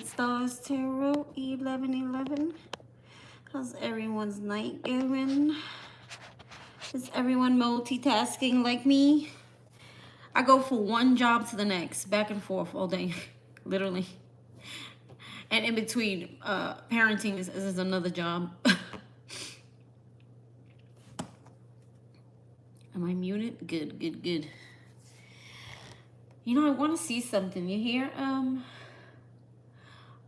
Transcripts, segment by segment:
Stars Tarot 1111. How's everyone's night going? Is everyone multitasking like me? I go from one job to the next, back and forth all day, literally. And in between, parenting is another job. Am I muted? Good, good, good. You know, I want to see something. You hear?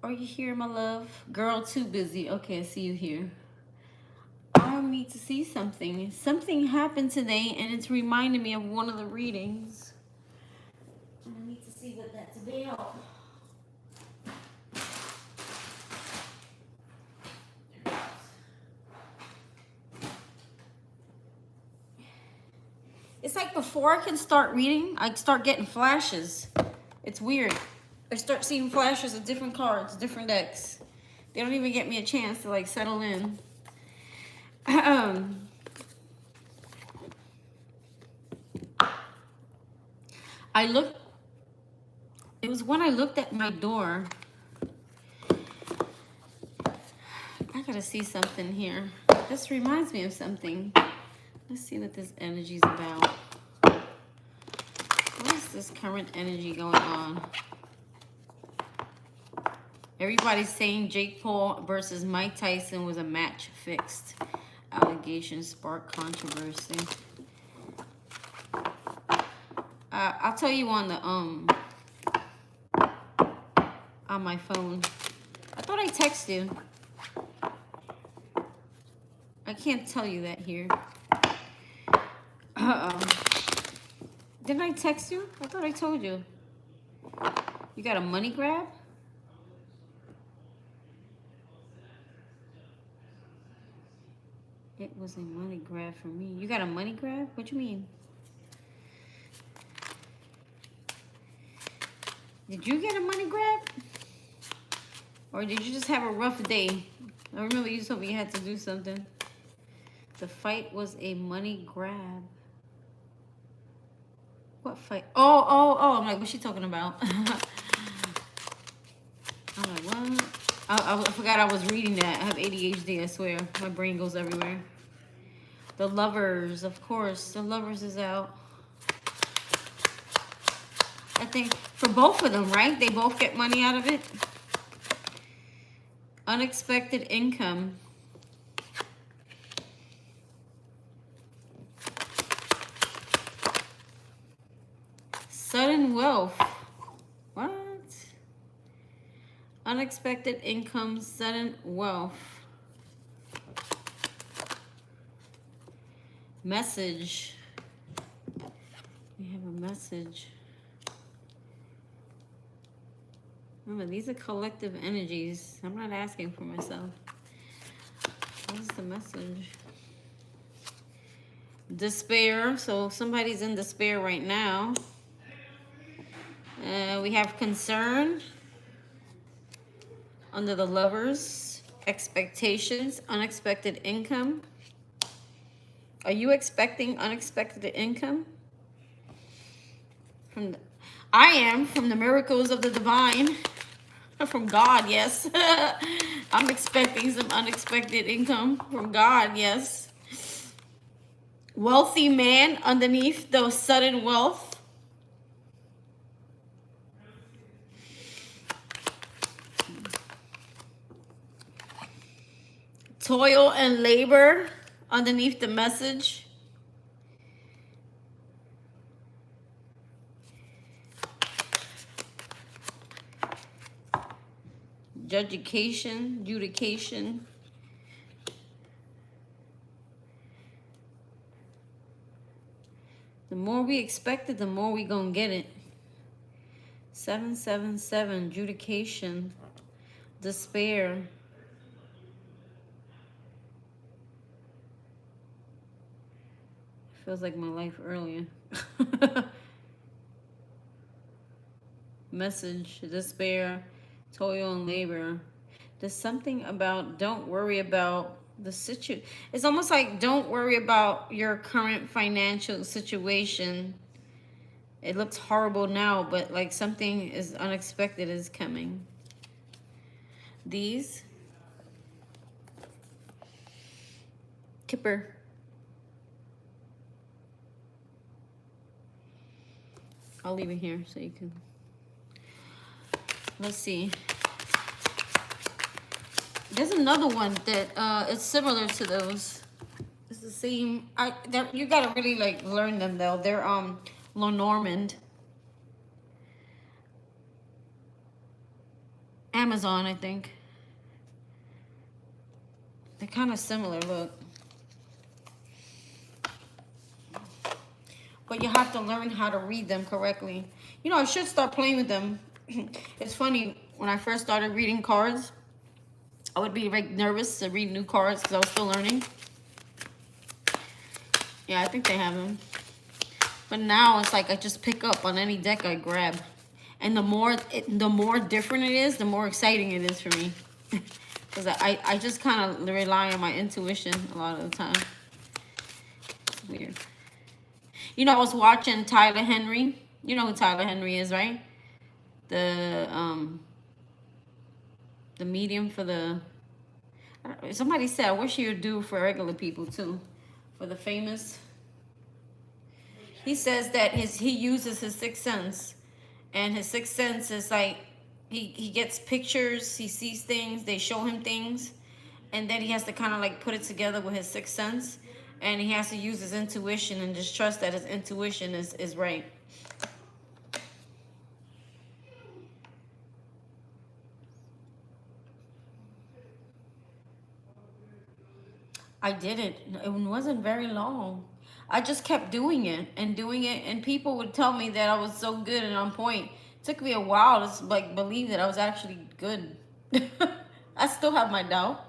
Are you here, my love? Girl, too busy. Okay, I see you here. I need to see something. Something happened today, and it's reminding me of one of the readings. I need to see what that's about. It's like before I can start reading, I start getting flashes. It's weird. I start seeing flashes of different cards, different decks. They don't even get me a chance to like settle in. I looked, it was when I looked at my door. I gotta see something here. This reminds me of something. Let's see what this energy is about. What is this current energy going on? Everybody's saying Jake Paul versus Mike Tyson was a match fixed. Allegations spark controversy. I'll tell you on the on my phone. I thought I texted you. I can't tell you that here. Didn't I text you? I thought I told you. You got a money grab? It was a money grab for me. You got a money grab? What you mean? Did you get a money grab? Or did you just have a rough day? I remember you told me you had to do something. The fight was a money grab. What fight? Oh. I'm like, what's she talking about? I'm like, what? I forgot I was reading that. I have ADHD, I swear. My brain goes everywhere. The Lovers, of course. The Lovers is out. I think for both of them, right? They both get money out of it. Unexpected income. Sudden wealth. What? Unexpected income, sudden wealth. Message. We have a message. Remember, these are collective energies. I'm not asking for myself. What is the message? Despair. So somebody's in despair right now. We have concern under the Lovers. Expectations. Unexpected income. Are you expecting unexpected income? I am, from the miracles of the divine. From God, yes. I'm expecting some unexpected income from God, yes. Wealthy man underneath the sudden wealth. Toil and labor underneath the message. Judication. The more we expect it, the more we gonna get it. 777, judication, despair. Feels like my life earlier. Message, despair, toil and labor. There's something about don't worry about the situation. It's almost like don't worry about your current financial situation. It looks horrible now, but like something is unexpected is coming. these. Kipper. I'll leave it here so you can. Let's see. There's another one that it's similar to those. It's the same. You gotta really like learn them though. They're Lenormand. Amazon, I think. They're kind of similar, look. But you have to learn how to read them correctly. You know, I should start playing with them. It's funny, when I first started reading cards, I would be like nervous to read new cards because I was still learning. Yeah, I think they have them. But now it's like I just pick up on any deck I grab. And the more different it is, the more exciting it is for me. Because I just kind of rely on my intuition a lot of the time. It's weird. You know, I was watching Tyler Henry. You know who Tyler Henry is, right? The medium for the... Somebody said, I wish he would do for regular people too. For the famous. He says that he uses his sixth sense. And his sixth sense is like, he gets pictures, he sees things, they show him things. And then he has to kind of like put it together with his sixth sense. And he has to use his intuition and just trust that his intuition is right. I did it. It wasn't very long. I just kept doing it, and people would tell me that I was so good and on point. It took me a while to like believe that I was actually good. I still have my doubt.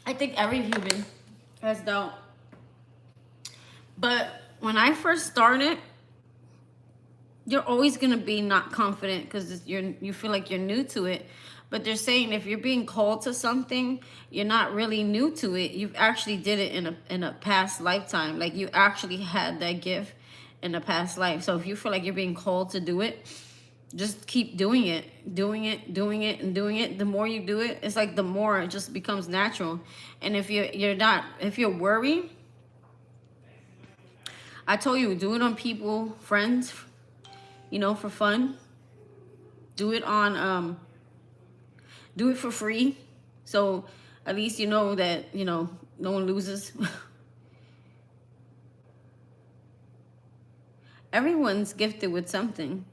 I think every human has doubt. But when I first started, you're always gonna be not confident because you feel like you're new to it. But they're saying if you're being called to something, you're not really new to it. You've actually did it in a past lifetime. Like you actually had that gift in a past life. So if you feel like you're being called to do it, just keep doing it. The more you do it, it's like the more it just becomes natural. And if you're worried, I told you, do it on people, friends, you know, for fun. Do it on do it for free, so at least you know that, you know, no one loses. Everyone's gifted with something.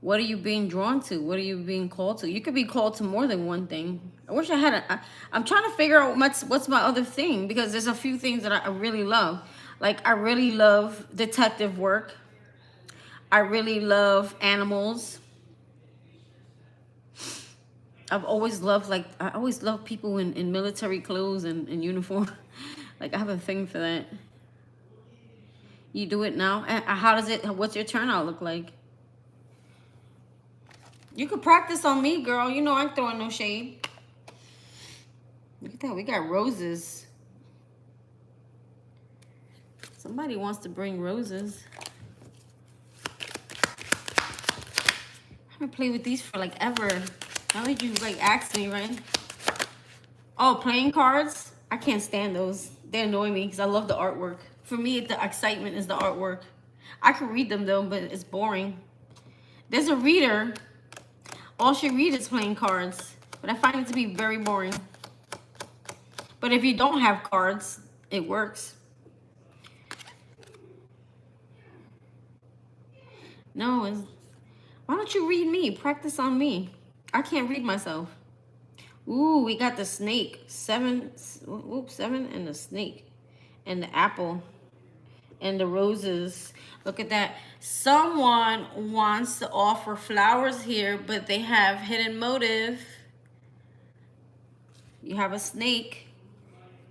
What are you being drawn to? What are you being called to? You could be called to more than one thing. I wish I had I'm trying to figure out what's my other thing, because there's a few things that I really love. Like I really love detective work. I really love animals. I've always loved, like, I always love people in military clothes and uniform. Like, I have a thing for that. You do it now? How does it, what's your turnout look like? You could practice on me, girl. You know I'm throwing no shade. Look at that. We got roses. Somebody wants to bring roses. I'm gonna play with these for, like, ever. Now that you like ask me, right? Oh, playing cards? I can't stand those. They annoy me because I love the artwork. For me, the excitement is the artwork. I can read them though, but it's boring. There's a reader. All she reads is playing cards, but I find it to be very boring. But if you don't have cards, it works. No, why don't you read me? Practice on me. I can't read myself. Ooh, we got the snake. 7, and the snake. And the apple. And the roses. Look at that. Someone wants to offer flowers here, but they have hidden motive. You have a snake.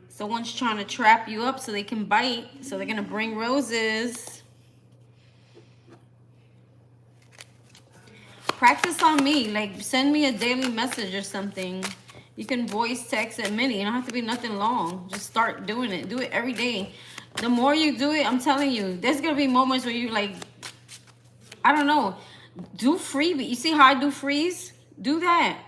Someone's trying to trap you up so they can bite. So they're going to bring roses. Practice on me. Like, send me a daily message or something. You can voice text at Minnie. It don't have to be nothing long. Just start doing it. Do it every day. The more you do it, I'm telling you, there's going to be moments where you like, I don't know, do freebie. You see how I do freeze? Do that.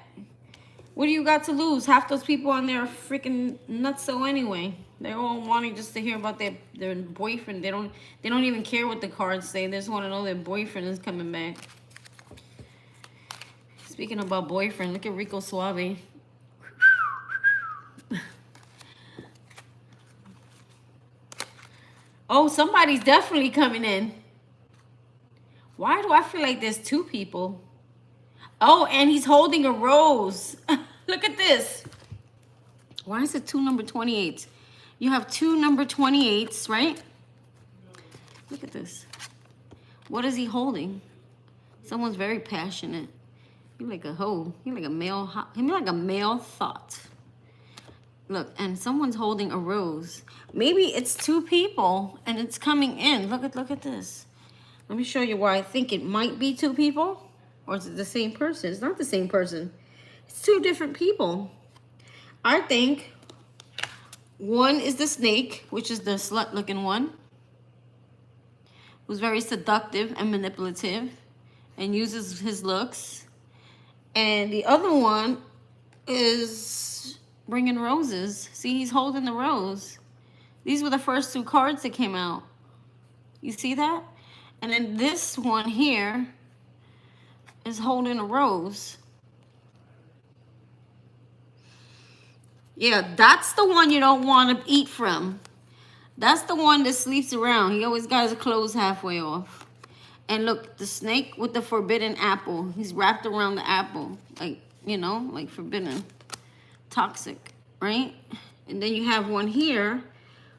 What do you got to lose? Half those people on there are freaking nutso anyway. They're all wanting just to hear about their boyfriend. They don't even care what the cards say. They just want to know their boyfriend is coming back. Speaking about boyfriend, look at Rico Suave. Oh, somebody's definitely coming in. Why do I feel like there's two people? Oh, and he's holding a rose. Look at this. Why is it two number 28s? You have two number 28s, right? Look at this. What is he holding? Someone's very passionate. You're like a hoe. You're like a male. You're like a male thought. Look, and someone's holding a rose. Maybe it's two people and it's coming in. Look at this. Let me show you why I think it might be two people. Or is it the same person? It's not the same person. It's two different people. I think one is the snake, which is the slut-looking one, who's very seductive and manipulative and uses his looks. And the other one is bringing roses. See, he's holding the rose. These were the first two cards that came out. You see that? And then this one here is holding a rose. Yeah, that's the one you don't want to eat from. That's the one that sleeps around. He always got his clothes halfway off. And look, the snake with the forbidden apple. He's wrapped around the apple. Like, you know, like forbidden. Toxic, right? And then you have one here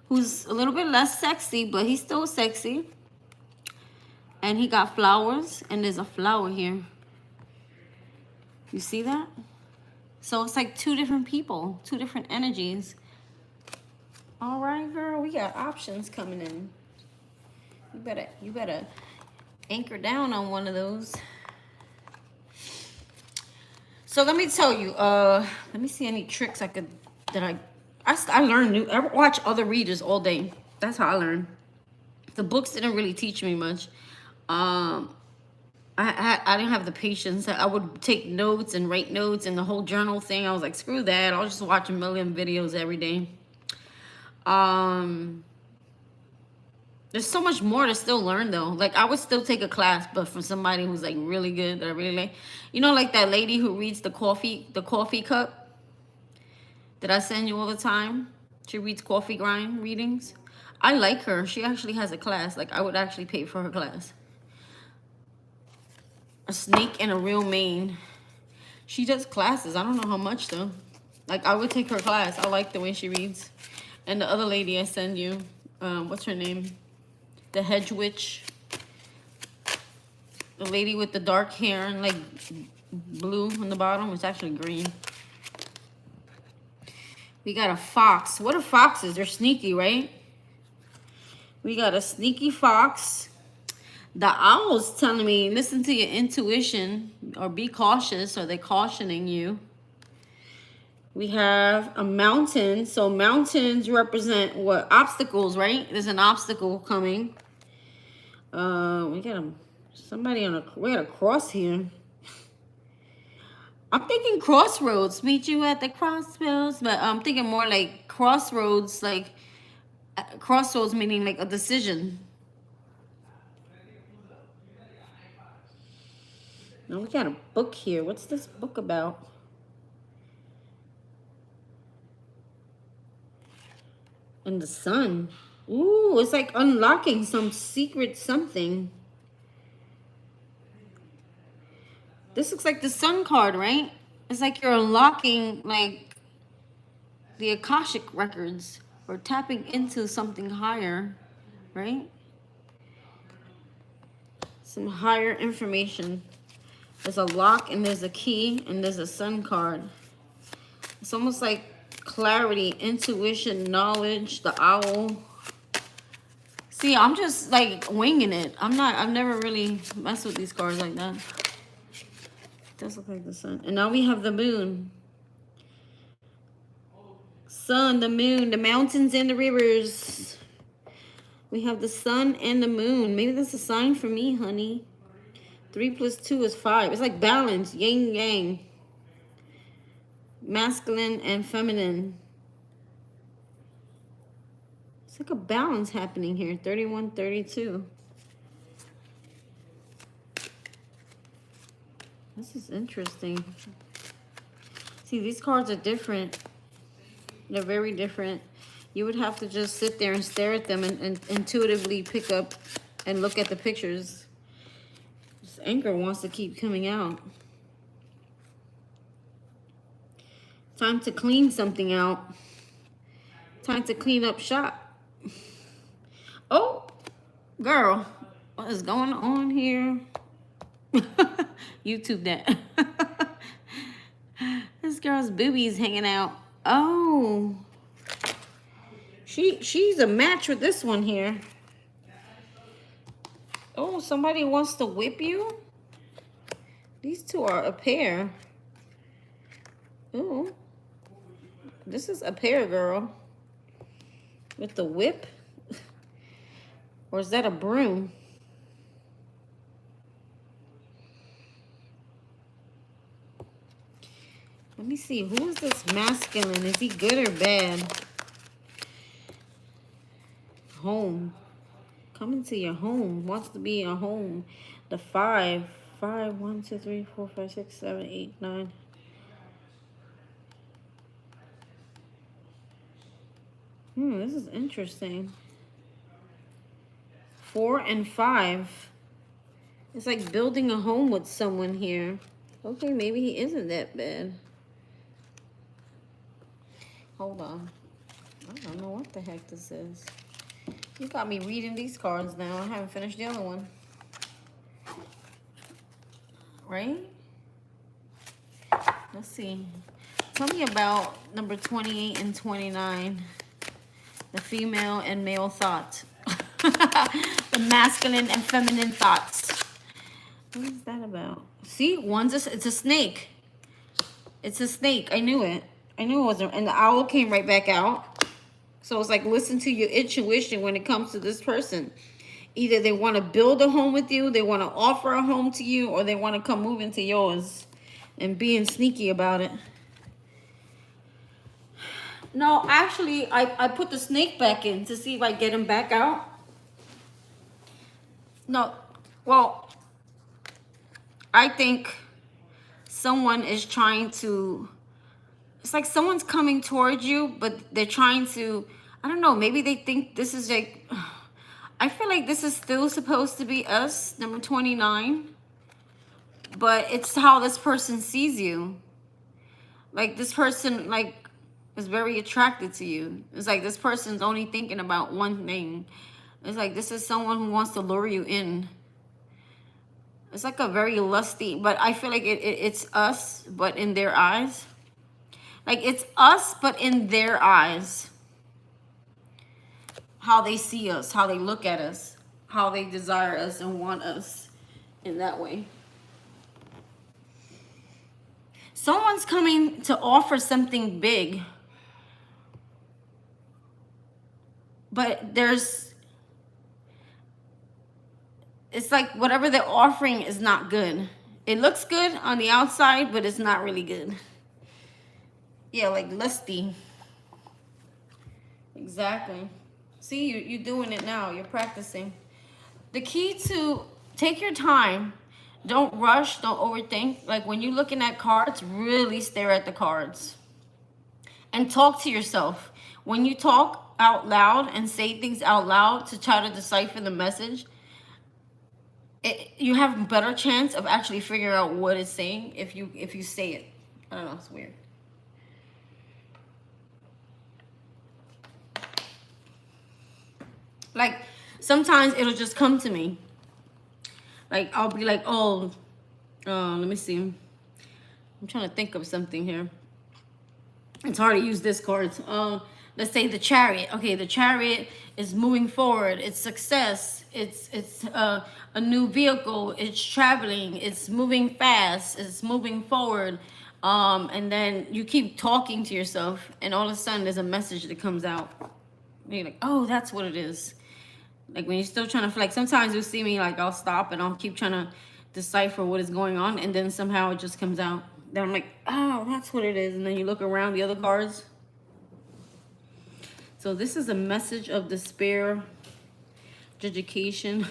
who's a little bit less sexy, but he's still sexy. And he got flowers, and there's a flower here. You see that? So it's like two different people, two different energies. All right, girl, we got options coming in. You better anchor down on one of those. So let me tell you, let me see any tricks I learn new. I watch other readers all day. That's how I learn. The books didn't really teach me much. I didn't have the patience. I would take notes and write notes and the whole journal thing. I was like, screw that. I'll just watch a million videos every day. There's so much more to still learn though. Like I would still take a class, but from somebody who's like really good that I really like. You know, like that lady who reads the coffee cup that I send you all the time. She reads coffee grind readings. I like her. She actually has a class. Like I would actually pay for her class. A snake and a real mane. She does classes. I don't know how much though. Like I would take her class. I like the way she reads. And the other lady I send you, what's her name? The hedge witch. The lady with the dark hair and like blue on the bottom. It's actually green. We got a fox. What are foxes? They're sneaky, right? We got a sneaky fox. The owl's telling me, listen to your intuition or be cautious, or they're cautioning you. We have a mountain. So mountains represent what? Obstacles, right? There's an obstacle coming. We got we got a cross here. I'm thinking crossroads. Meet you at the crossroads. But I'm thinking more like crossroads, like crossroads meaning like a decision. Now we got a book here. What's this book about? And the sun. Ooh, it's like unlocking some secret something. This looks like the sun card, right? It's like you're unlocking like the Akashic records or tapping into something higher, right? Some higher information. There's a lock and there's a key and there's a sun card. It's almost like clarity, intuition, knowledge, the owl. See, I'm just like winging it. I've never really messed with these cards like that. It does look like the sun. And now we have the moon. Sun, the moon, the mountains and the rivers. We have the sun and the moon. Maybe that's a sign for me, honey. 3 plus 2 is 5. It's like balance, yin yang. Masculine and feminine. It's like a balance happening here. 31, 32. This is interesting. See, these cards are different. They're very different. You would have to just sit there and stare at them and intuitively pick up and look at the pictures. This anger wants to keep coming out. Time to clean something out. Time to clean up shop. Oh, girl, what is going on here? YouTube that. This girl's boobies hanging out. Oh, she's a match with this one here. Oh, somebody wants to whip you? These two are a pair. Oh, this is a pair, girl. With the whip? Or is that a broom? Let me see. Who is this masculine? Is he good or bad? Home. Coming to your home. Wants to be a home. The 5. 5, 1, 2, 3, 4, 5, 6, 7, 8, 9. This is interesting. 4 and 5. It's like building a home with someone here. Okay, maybe he isn't that bad. Hold on. I don't know what the heck this is. You got me reading these cards now. I haven't finished the other one. Right? Let's see. Tell me about number 28 and 29. The female and male thought. The masculine and feminine thoughts. What is that about? See, it's a snake. It's a snake. I knew it. I knew it wasn't. And the owl came right back out. So it's like, listen to your intuition when it comes to this person. Either they want to build a home with you, they want to offer a home to you, or they want to come move into yours and being sneaky about it. No, actually, I put the snake back in to see if I get him back out. No, well, I think someone is trying to, it's like someone's coming towards you, but they're trying to, I don't know, maybe they think this is like, I feel like this is still supposed to be us, number 29, but it's how this person sees you. Like this person, like, is very attracted to you. It's like this person's only thinking about one thing. It's like this is someone who wants to lure you in. It's like a very lusty, but I feel like it's us, but in their eyes. Like it's us, but in their eyes. How they see us, how they look at us, how they desire us and want us in that way. Someone's coming to offer something big. But it's like whatever they're offering is not good. It looks good on the outside, but it's not really good. Yeah, like lusty. Exactly. See, you're doing it now. You're practicing. The key to take your time. Don't rush. Don't overthink. Like when you're looking at cards, really stare at the cards. And talk to yourself. When you talk out loud and say things out loud to try to decipher the message, you have a better chance of actually figuring out what it's saying if you say it. I don't know, it's weird. Like sometimes it'll just come to me. Like I'll be like, oh, let me see. I'm trying to think of something here. It's hard to use this card. Let's say the Chariot. Okay, the Chariot is moving forward. It's success. It's a new vehicle. It's traveling. It's moving fast. It's moving forward. And then you keep talking to yourself, and all of a sudden there's a message that comes out. And you're like, oh, that's what it is. Like when you're still trying to flex. Sometimes you'll see me like I'll stop and I'll keep trying to decipher what is going on, and then somehow it just comes out. Then I'm like, oh, that's what it is. And then you look around the other cards. So this is a message of despair, education.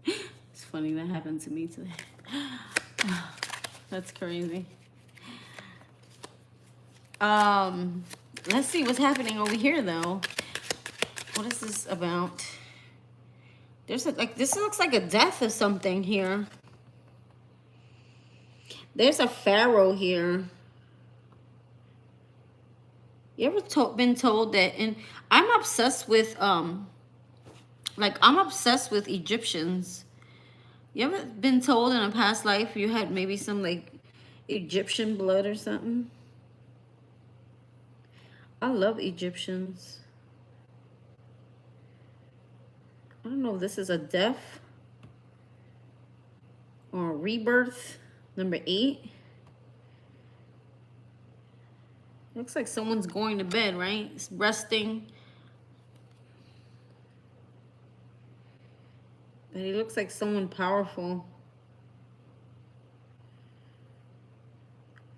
It's funny that happened to me today. That's crazy. Let's see what's happening over here though. What is this about? There's this looks like a death or something here. There's a pharaoh here. You ever been told that? And I'm obsessed with I'm obsessed with Egyptians. You ever been told in a past life you had maybe some like Egyptian blood or something? I love Egyptians. I don't know if this is a death or a rebirth. Number 8. Looks like someone's going to bed, right? It's resting. But he looks like someone powerful.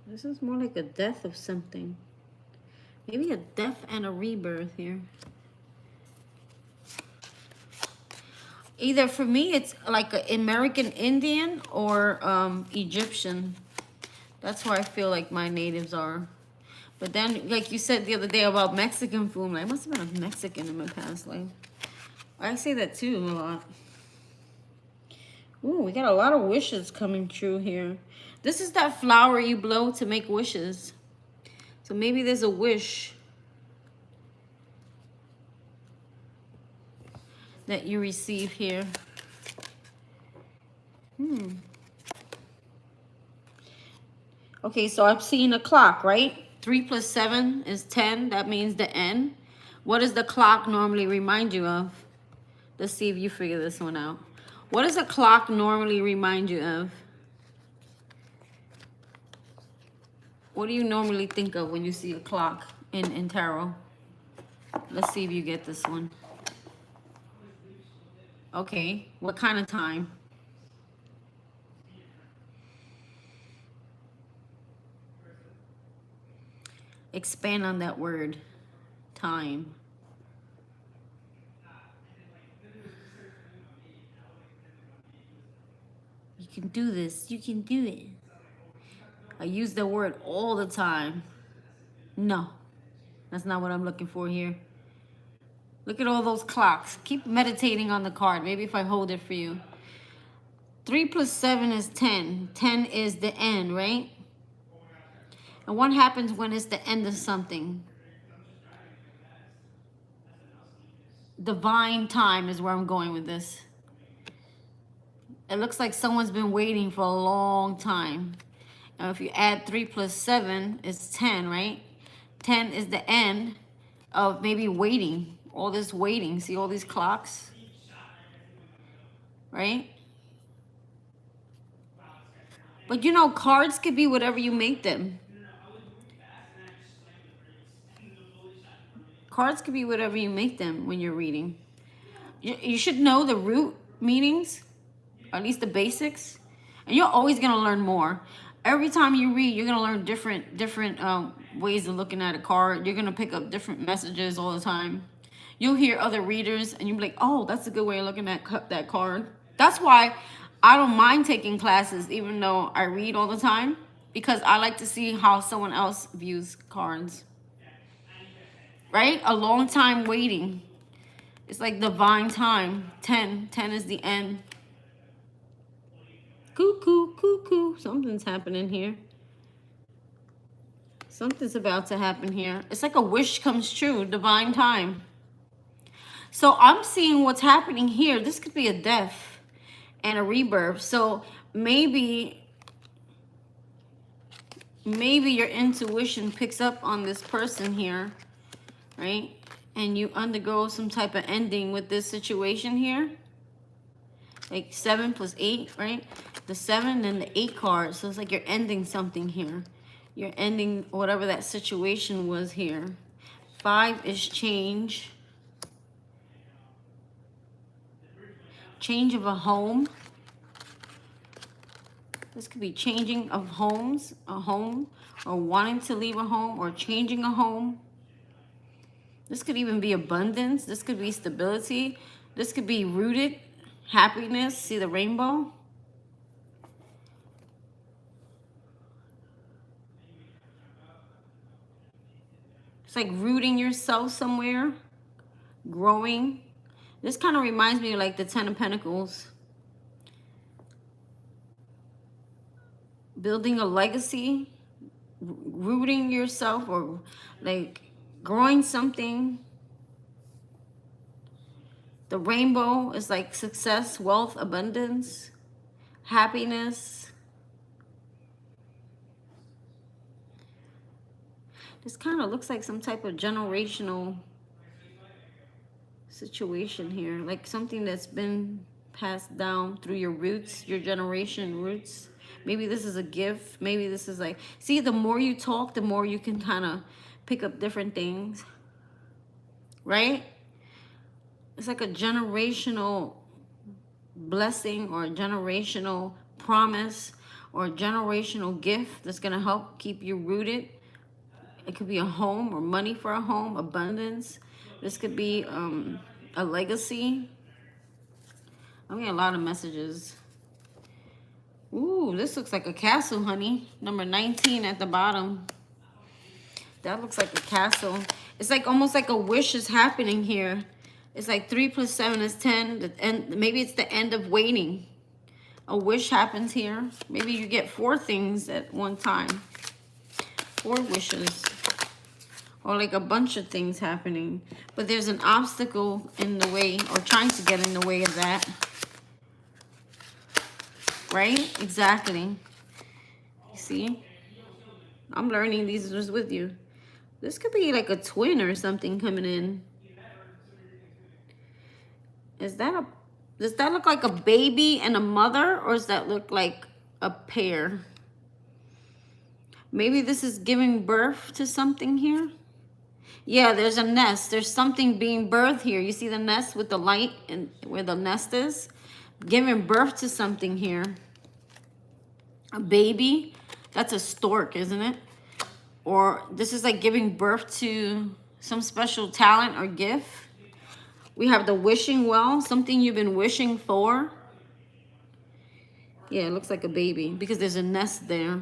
This is more like a death of something. Maybe a death and a rebirth here. Either for me, it's like an American Indian or Egyptian. That's where I feel like my natives are. But then, like you said the other day about Mexican food, I must have been a Mexican in my past life. I say that too a lot. Ooh, we got a lot of wishes coming true here. This is that flower you blow to make wishes. So maybe there's a wish that you receive here. Okay, so I'm seeing a clock, right? 3 plus 7 is 10. That means the end. What does the clock normally remind you of? Let's see if you figure this one out. What does a clock normally remind you of? What do you normally think of when you see a clock in tarot? Let's see if you get this one. Okay, what kind of time? Expand on that word, time. You can do this. You can do it. I use the word all the time. No, that's not what I'm looking for here. Look at all those clocks. Keep meditating on the card. Maybe if I hold it for you. 3 plus 7 is 10. 10 is the end, right? And what happens when it's the end of something? Divine time is where I'm going with this. It looks like someone's been waiting for a long time. Now, if you add 3 plus 7, it's 10, right? 10 is the end of maybe waiting. All this waiting. See all these clocks? Right? But you know, cards could be whatever you make them. Cards could be whatever you make them when you're reading. You should know the root meanings, or at least the basics. And you're always going to learn more. Every time you read, you're going to learn different ways of looking at a card. You're going to pick up different messages all the time. You'll hear other readers and you'll be like, oh, that's a good way of looking at that card. That's why I don't mind taking classes, even though I read all the time, because I like to see how someone else views cards. Right? A long time waiting. It's like divine time. 10. 10 is the end. Cuckoo, cuckoo. Something's happening here. Something's about to happen here. It's like a wish comes true. Divine time. So I'm seeing what's happening here. This could be a death and a rebirth. So maybe your intuition picks up on this person here, right? And you undergo some type of ending with this situation here. Like 7 plus 8, right? The 7 and the 8 card. So it's like you're ending something here. You're ending whatever that situation was here. 5 is change. Change of a home. This could be changing of homes, a home, or wanting to leave a home, or changing a home. This could even be abundance. This could be stability. This could be rooted happiness. See the rainbow? It's like rooting yourself somewhere, growing. This kind of reminds me of like the Ten of Pentacles. Building a legacy, rooting yourself, or like growing something. The rainbow is like success, wealth, abundance, happiness. This kind of looks like some type of generational situation here, like something that's been passed down through your roots, your generation roots. Maybe this is a gift. Maybe this is like, see, the more you talk, the more you can kind of pick up different things, right? It's like a generational blessing, or a generational promise, or a generational gift that's going to help keep you rooted. It could be a home, or money for a home, abundance. This could be a legacy. I'm getting a lot of messages. Ooh, this looks like a castle, honey. Number 19 at the bottom. That looks like a castle. It's like almost like a wish is happening here. It's like 3 + 7 is 10. And maybe it's the end of waiting. A wish happens here. Maybe you get 4 things at one time. 4 wishes. Or like a bunch of things happening. But there's an obstacle in the way, or trying to get in the way of that. Right? Exactly. You see? I'm learning these just with you. This could be like a twin or something coming in. Does that look like a baby and a mother, or does that look like a pair? Maybe this is giving birth to something here. Yeah, there's a nest. There's something being birthed here. You see the nest with the light and where the nest is? Giving birth to something here. A baby. That's a stork, isn't it? Or this is like giving birth to some special talent or gift. We have the wishing well, something you've been wishing for. Yeah, it looks like a baby because there's a nest there.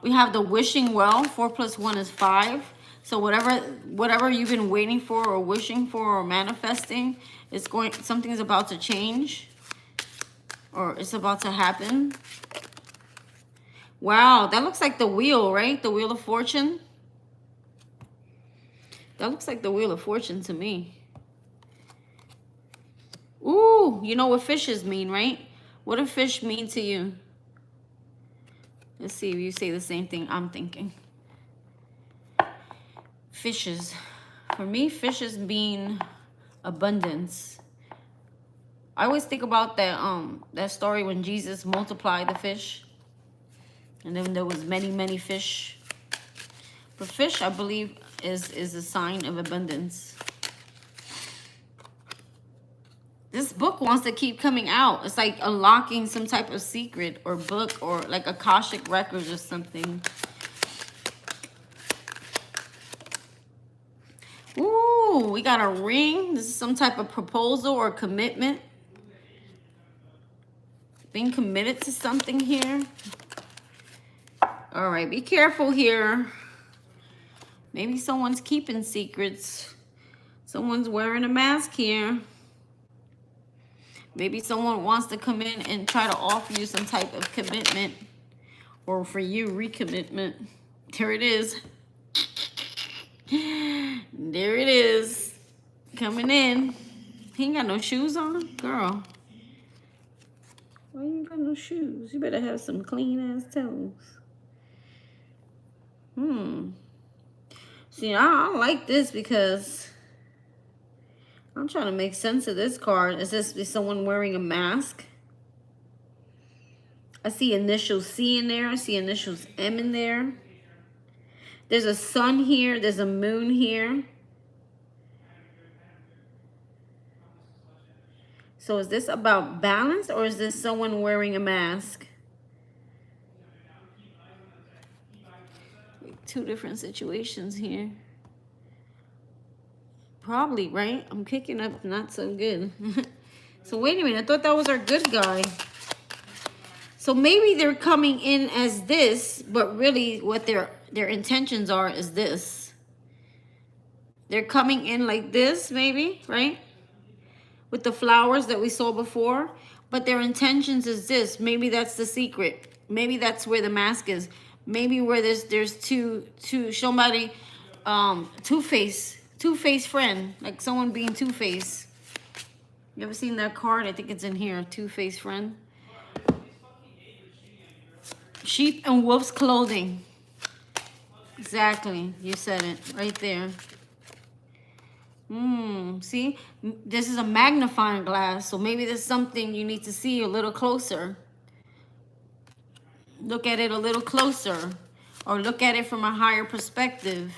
We have the wishing well. 4 + 1 is 5. So whatever you've been waiting for, or wishing for, or manifesting, something's about to change, or it's about to happen. Wow, that looks like the wheel, right? The Wheel of Fortune. That looks like the Wheel of Fortune to me. Ooh, you know what fishes mean, right? What do fish mean to you? Let's see if you say the same thing I'm thinking. Fishes. For me, fishes mean abundance. I always think about that story when Jesus multiplied the fish. And then there was many fish. But fish, I believe, is a sign of abundance. This book wants to keep coming out. It's like unlocking some type of secret or book, or like Akashic records or something. Ooh, we got a ring. This is some type of proposal or commitment. Being committed to something here. All right, be careful here. Maybe someone's keeping secrets. Someone's wearing a mask here. Maybe someone wants to come in and try to offer you some type of commitment, or for you, recommitment. There it is. There it is. Coming in. He ain't got no shoes on, girl. Why you ain't got no shoes? You better have some clean ass toes. See, I don't like this because I'm trying to make sense of this card. Is someone wearing a mask? I see initials C in there. I see initials M in there. There's a sun here. There's a moon here. So is this about balance, or is this someone wearing a mask? Two different situations here. Probably, right? I'm kicking up not so good. So wait a minute. I thought that was our good guy. So maybe they're coming in as this, but really what their intentions are is this. They're coming in like this, maybe, right? With the flowers that we saw before. But their intentions is this. Maybe that's the secret. Maybe that's where the mask is. Maybe where there's somebody, two-faced friend. Like someone being two-faced. You ever seen that card? I think it's in here. Two-faced friend. Sheep and wolf's clothing. Exactly. You said it right there. See? This is a magnifying glass. So maybe there's something you need to see a little closer. Look at it a little closer. Or look at it from a higher perspective.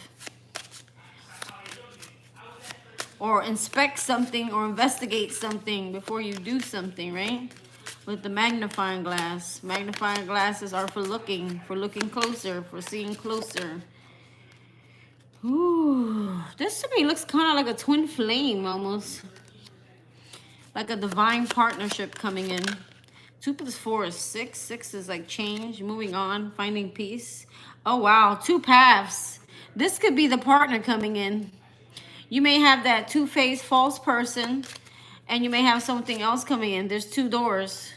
Or inspect something or investigate something before you do something, right? With the magnifying glass. Magnifying glasses are for looking closer, for seeing closer. Ooh, this to me looks kind of like a twin flame almost. Like a divine partnership coming in. 2 plus 4 is 6. 6 is like change, moving on, finding peace. Oh, wow. 2 paths. This could be the partner coming in. You may have that two-faced false person, and you may have something else coming in. There's 2 doors.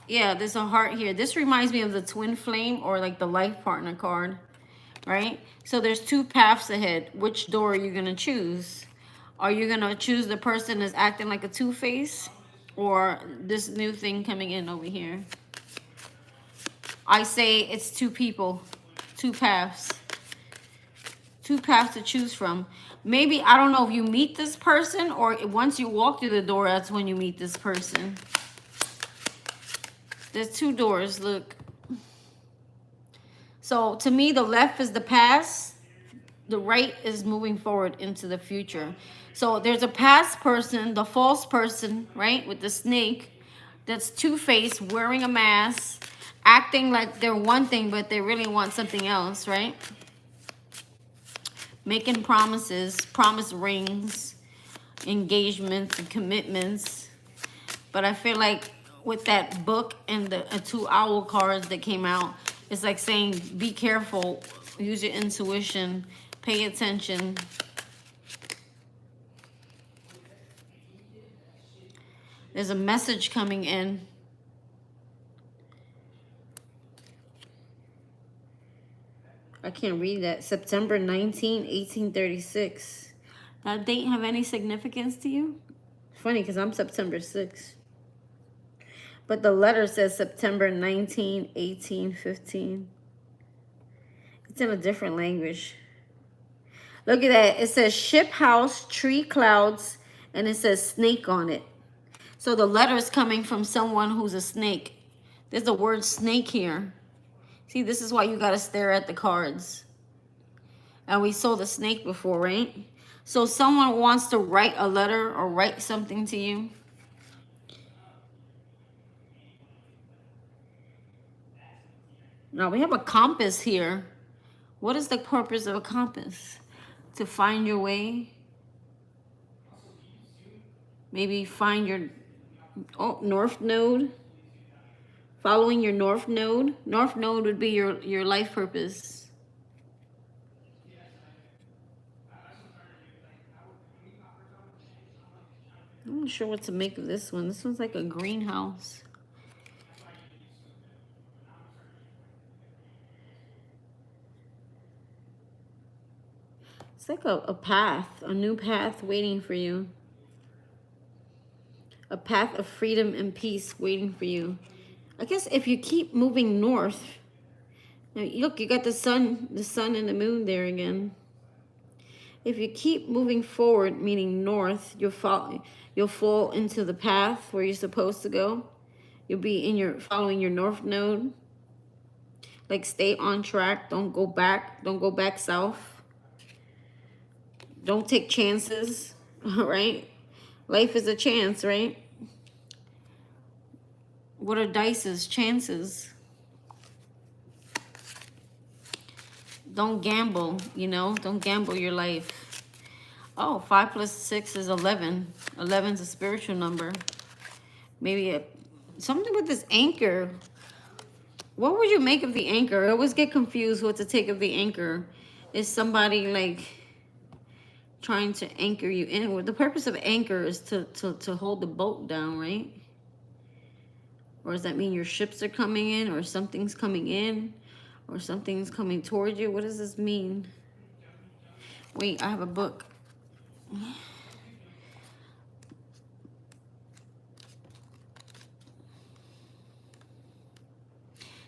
Yeah, there's a heart here. This reminds me of the twin flame or like the life partner card, right? So there's 2 paths ahead. Which door are you going to choose? Are you going to choose the person that's acting like a two-face or this new thing coming in over here? I say it's 2 people, 2 paths. 2 paths to choose from. Maybe, I don't know if you meet this person or once you walk through the door, that's when you meet this person. There's 2 doors, look. So to me, the left is the past. The right is moving forward into the future. So there's a past person, the false person, right? With the snake that's two-faced, wearing a mask, acting like they're one thing, but they really want something else, right? Making promises, promise rings, engagements and commitments. But I feel like with that book and the 2 owl cards that came out, it's like saying, be careful, use your intuition, pay attention. There's a message coming in. I can't read that. September 19, 1836. That date have any significance to you? Funny, because I'm September 6. But the letter says September 19, 1815. It's in a different language. Look at that. It says ship house, tree clouds, and it says snake on it. So the letter is coming from someone who's a snake. There's the word snake here. See, this is why you got to stare at the cards. And we saw the snake before, right? So someone wants to write a letter or write something to you. Now we have a compass here. What is the purpose of a compass? To find your way. Maybe find your north node. Following your north node. North node would be your life purpose. I'm not sure what to make of this one. This one's like a greenhouse. It's like a path, a new path waiting for you. A path of freedom and peace waiting for you. I guess if you keep moving north, look, you got the sun and the moon there again. If you keep moving forward, meaning north, you'll fall into the path where you're supposed to go. You'll be following your north node. Like stay on track. Don't go back. Don't go back south. Don't take chances. All right? Life is a chance, right? What are dice's chances? Don't gamble, you know? Don't gamble your life. Oh, 5 plus 6 is 11. 11 is a spiritual number. Maybe something with this anchor. What would you make of the anchor? I always get confused what to take of the anchor. Is somebody like trying to anchor you in? Well, the purpose of anchor is to hold the boat down, right? Or does that mean your ships are coming in, or something's coming in, or something's coming toward you? What does this mean? Wait, I have a book.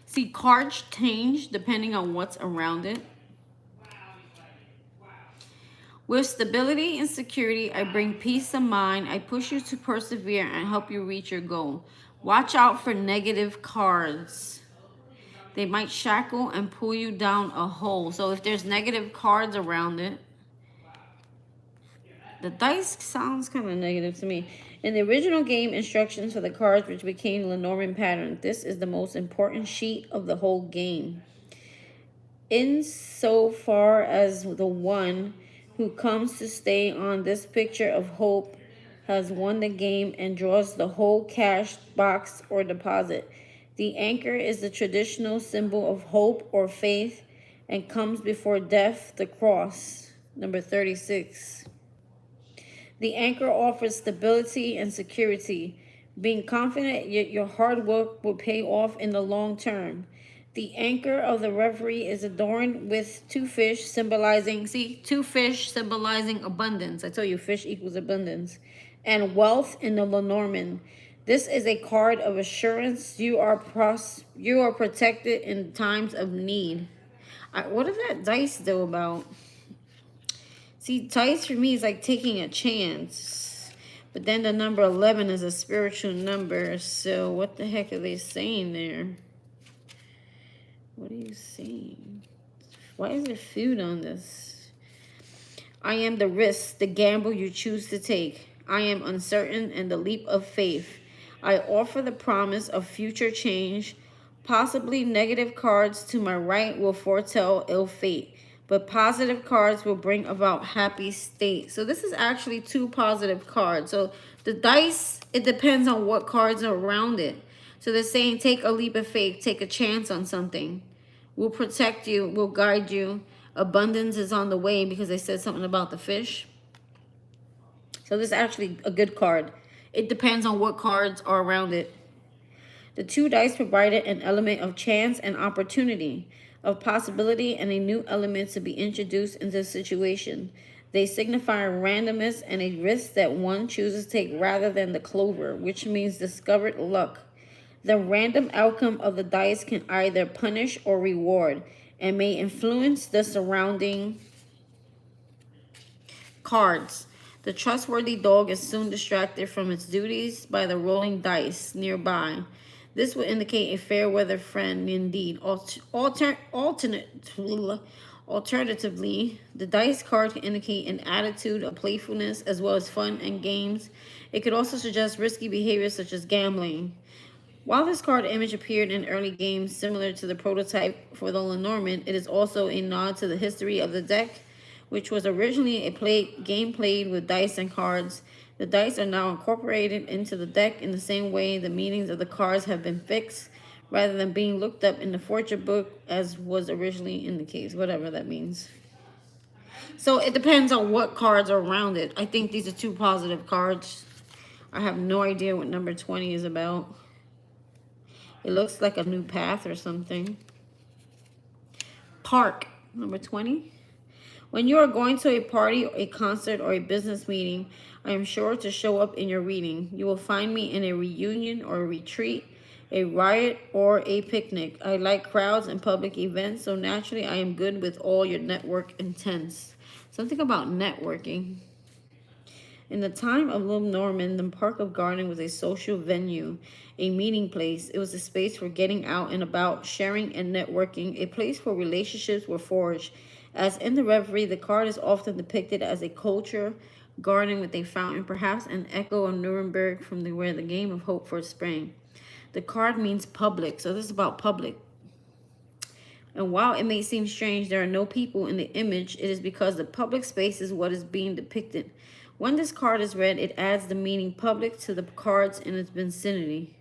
See, cards change depending on what's around it. With stability and security, I bring peace of mind. I push you to persevere and help you reach your goal. Watch out for negative cards. They might shackle and pull you down a hole. So if there's negative cards around it, the dice sounds kind of negative to me. In the original game instructions for the cards, which became Lenormand pattern, this is the most important sheet of the whole game. Insofar as the one who comes to stay on this picture of hope has won the game and draws the whole cash box or deposit. The anchor is the traditional symbol of hope or faith and comes before death, the cross. Number 36. The anchor offers stability and security, being confident your hard work will pay off in the long term. The anchor of the reverie is adorned with two fish symbolizing, see, two fish symbolizing abundance. I told you fish equals abundance. And wealth in the Lenormand. This is a card of assurance. You are protected in times of need. What does that dice do about? See, dice for me is like taking a chance. But then the number 11 is a spiritual number. So what the heck are they saying there? What are you saying? Why is there food on this? I am the risk, the gamble you choose to take. I am uncertain and the leap of faith. I offer the promise of future change. Possibly negative cards to my right will foretell ill fate, but positive cards will bring about happy state. So this is actually two positive cards. So the dice, it depends on what cards are around it. So they're saying take a leap of faith, take a chance on something. We'll protect you, we'll guide you. Abundance is on the way because they said something about the fish. So this is actually a good card. It depends on what cards are around it. The two dice provided an element of chance and opportunity, of possibility and a new element to be introduced into the situation. They signify randomness and a risk that one chooses to take rather than the clover, which means discovered luck. The random outcome of the dice can either punish or reward and may influence the surrounding cards. The trustworthy dog is soon distracted from its duties by the rolling dice nearby. This would indicate a fair weather friend indeed. Alternatively, the dice card can indicate an attitude of playfulness as well as fun and games. It could also suggest risky behavior such as gambling. While this card image appeared in early games similar to the prototype for the Lenormand, it is also a nod to the history of the deck, which was originally a game played with dice and cards. The dice are now incorporated into the deck in the same way the meanings of the cards have been fixed, rather than being looked up in the fortune book as was originally in the case, whatever that means. So it depends on what cards are around it. I think these are two positive cards. I have no idea what number 20 is about. It looks like a new path or something. Park, number 20. When you are going to a party, a concert, or a business meeting, I am sure to show up in your reading. You will find me in a reunion or a retreat, a riot, or a picnic. I like crowds and public events, so naturally I am good with all your network intents. Something about networking. In the time of Lenormand, the Park of Garden was a social venue, a meeting place. It was a space for getting out and about, sharing and networking, a place where relationships were forged. As in the Reverie, the card is often depicted as a culture garden with a fountain, perhaps an echo of Nuremberg from where the game of hope first sprang. The card means public, so this is about public. And while it may seem strange, there are no people in the image. It is because the public space is what is being depicted. When this card is read, it adds the meaning public to the cards in its vicinity.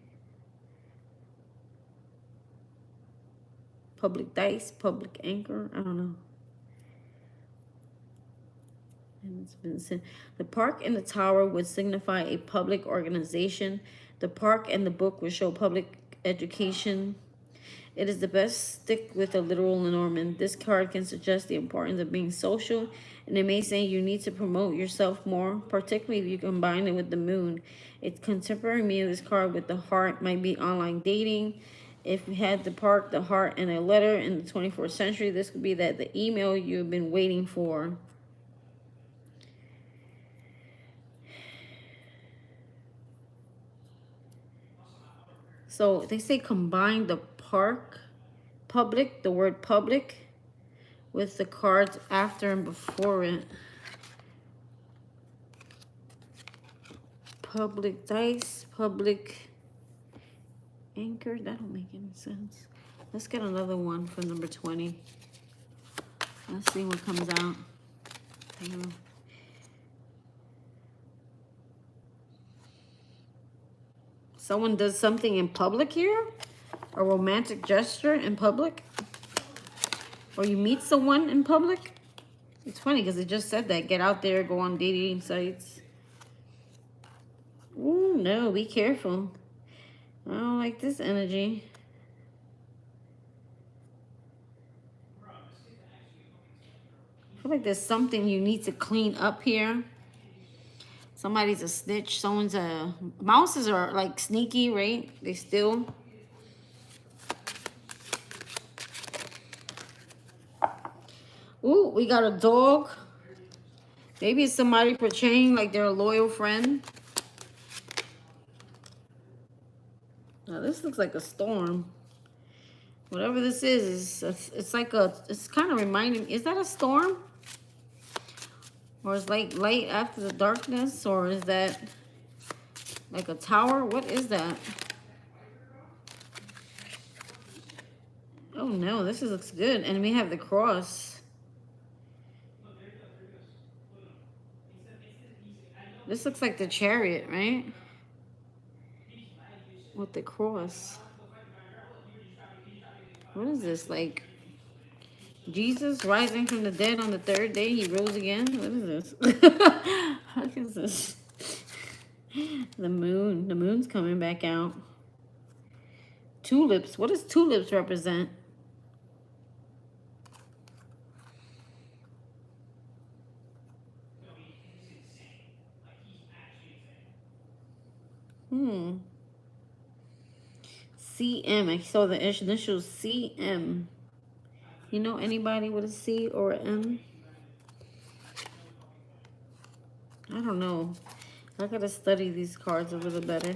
Public dice, public anchor, I don't know. And it's been sent. The park and the tower would signify a public organization. The park and the book would show public education. It is the best stick with a literal Lenormand. This card can suggest the importance of being social, and it may say you need to promote yourself more, particularly if you combine it with the moon. A contemporary meaning of this card with the heart might be online dating. If you had the park, the heart, and a letter in the 24th century, this could be that the email you've been waiting for. So they say combine the park, public, the word public, with the cards after and before it. Public dice, public anchor. That don't make any sense. Let's get another one for number 20. Let's see what comes out. Someone does something in public here? A romantic gesture in public? Or you meet someone in public? It's funny because it just said that. Get out there, go on dating sites. Ooh, no, be careful. I don't like this energy. I feel like there's something you need to clean up here. Somebody's a snitch. Someone's a... Mouses are like sneaky, right? They still... Ooh, we got a dog. Maybe it's somebody portraying like they're a loyal friend. Now this looks like a storm. Whatever this is it's like a... It's kind of reminding me... Is that a storm? Or is like light after the darkness? Or is that like a tower? What is that? Oh no, this looks good. And we have the cross. This looks like the chariot, right? With the cross. What is this? Like Jesus rising from the dead on the third day, he rose again? What is this? What is this? The moon. The moon's coming back out. Tulips. What does tulips represent? CM. I saw the initials CM. You know anybody with a C or an M? I don't know. I gotta study these cards a little better.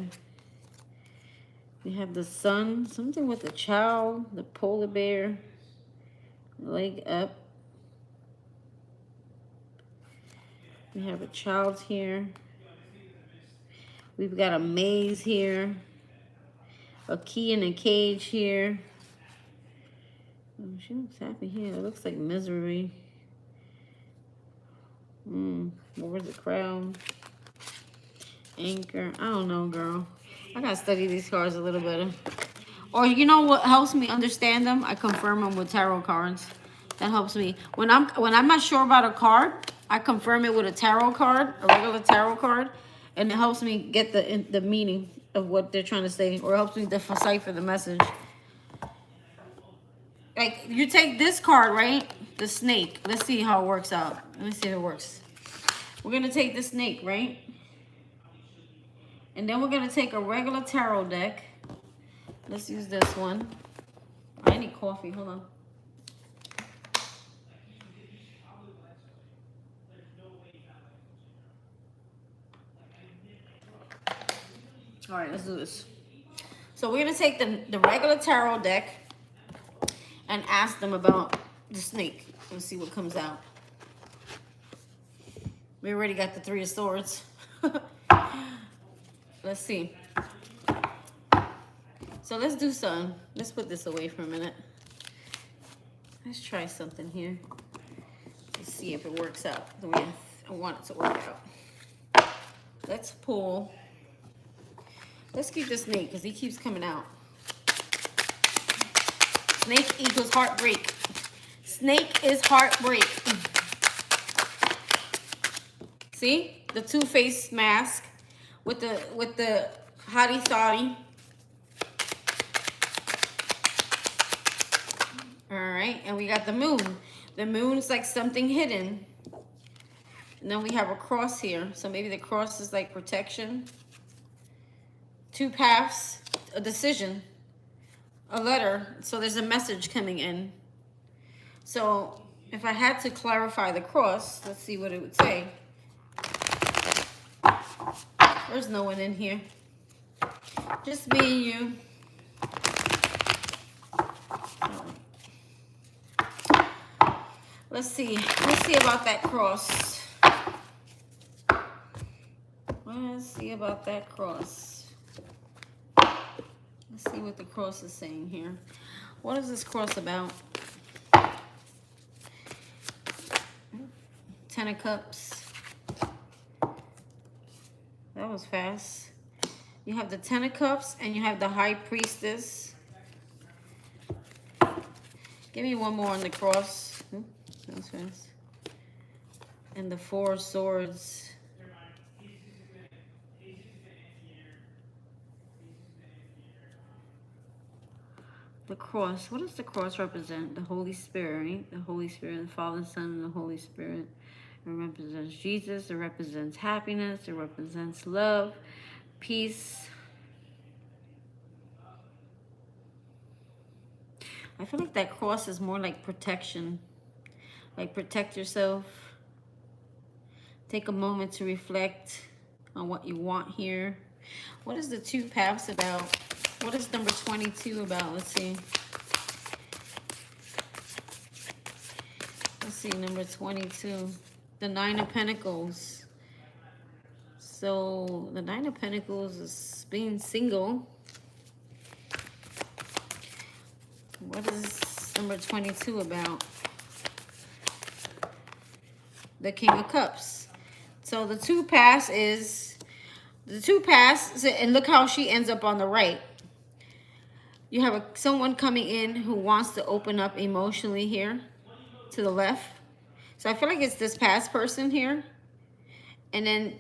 We have the sun, something with the child, the polar bear, leg up. We have a child here. We've got a maze here. A key in a cage here. Oh, she looks happy here. It looks like misery. Where's the crown? Anchor. I don't know, girl. I gotta study these cards a little better. Or you know what helps me understand them? I confirm them with tarot cards. That helps me. When I'm not sure about a card, I confirm it with a tarot card, a regular tarot card, and it helps me get the meaning of what they're trying to say, or it helps me decipher the message. Like, you take this card, right? The snake. Let's see how it works out. Let me see if it works. We're going to take the snake, right? And then we're going to take a regular tarot deck. Let's use this one. I need coffee. Hold on. All right, let's do this. So we're going to take the regular tarot deck and ask them about the snake. Let's see what comes out. We already got the Three of Swords. Let's see. So let's do something. Let's put this away for a minute. Let's try something here. Let's see if it works out the way I want it to work out. Let's pull. Let's keep the snake because he keeps coming out. Snake equals heartbreak. Snake is heartbreak. See? The two-faced mask with the hottie thotty. All right, and we got the moon. The moon is like something hidden. And then we have a cross here. So maybe the cross is like protection. Two paths, a decision, a letter. So there's a message coming in. So if I had to clarify the cross, let's see what it would say. There's no one in here. Just me and you. Let's see. Let's see about that cross. Let's see about that cross. Let's see what the cross is saying here. What is this cross about? Ten of Cups. That was fast. You have the Ten of Cups and you have the High Priestess. Give me one more on the cross. That was fast. And the Four of Swords. The cross. What does the cross represent? The Holy Spirit, right? The Holy Spirit, the Father, Son, and the Holy Spirit. It represents Jesus. It represents happiness. It represents love, peace. I feel like that cross is more like protection. Like protect yourself. Take a moment to reflect on what you want here. What is the two paths about? What is number 22 about? Let's see. Let's see, number 22. The Nine of Pentacles. So the Nine of Pentacles is being single. What is number 22 about? The King of Cups. So the two paths is, and look how she ends up on the right. You have someone coming in who wants to open up emotionally here to the left. So I feel like it's this past person here. And then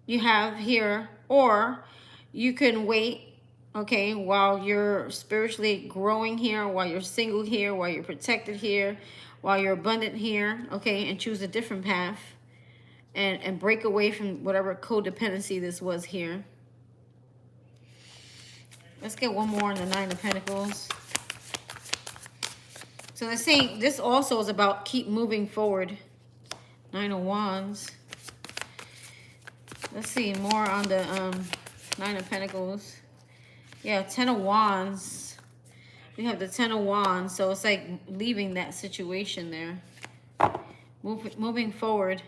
you have here, or you can wait, okay, while you're spiritually growing here, while you're single here, while you're protected here, while you're abundant here, okay, and choose a different path and break away from whatever codependency this was here. Let's get one more on the Nine of Pentacles. So they're saying this also is about keep moving forward. Nine of Wands. Let's see more on the Nine of Pentacles. Yeah, Ten of Wands. We have the Ten of Wands, so it's like leaving that situation there. Moving forward.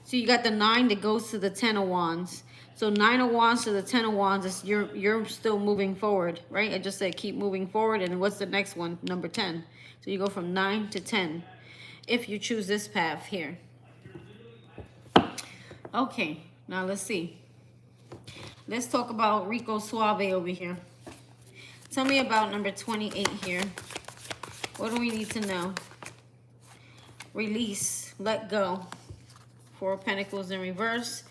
So you got the 9 that goes to the 10 of Wands. So 9 of Wands to the 10 of Wands is you're still moving forward, right? I just said keep moving forward. And what's the next one? Number 10. So you go from 9 to 10 if you choose this path here. Okay, now let's see. Let's talk about Rico Suave over here. Tell me about number 28 here. What do we need to know? Release, let go. Four of Pentacles in reverse.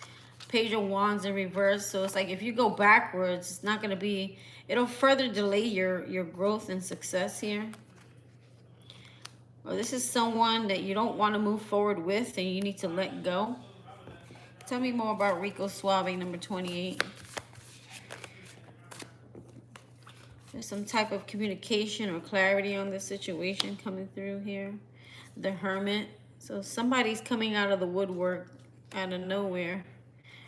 Page of Wands in reverse. So it's like if you go backwards, it's not going to be, it'll further delay your growth and success here. Or this is someone that you don't want to move forward with and you need to let go. Tell me more about Rico Suave, number 28. There's some type of communication or clarity on this situation coming through here. The Hermit. So somebody's coming out of the woodwork, out of nowhere.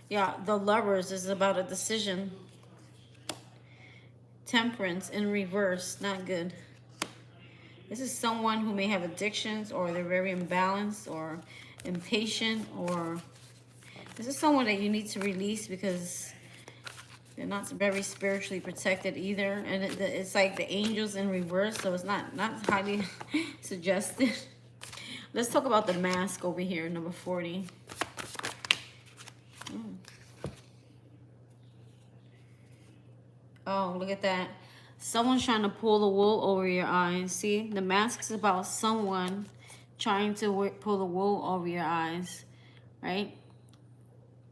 Yeah, the Lovers is about a decision. Temperance in reverse, not good. This is someone who may have addictions, or they're very imbalanced or impatient, or this is someone that you need to release because They're not very spiritually protected either. And it's like the angels in reverse, so it's not highly suggested. Let's talk about the mask over here, number 40. Oh, look at that. Someone's trying to pull the wool over your eyes. See, the mask is about someone trying to pull the wool over your eyes, right?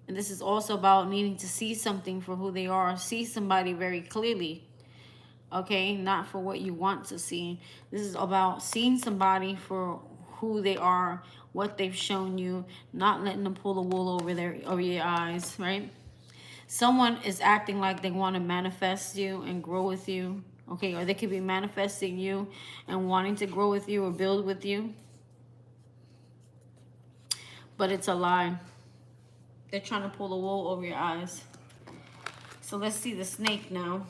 And this is also about needing to see something for who they are. See somebody very clearly, okay? Not for what you want to see. This is about seeing somebody for who they are, what they've shown you, not letting them pull the wool over your eyes, right? Someone is acting like they want to manifest you and grow with you, okay? Or they could be manifesting you and wanting to grow with you or build with you. But it's a lie. They're trying to pull the wool over your eyes. So let's see the snake now.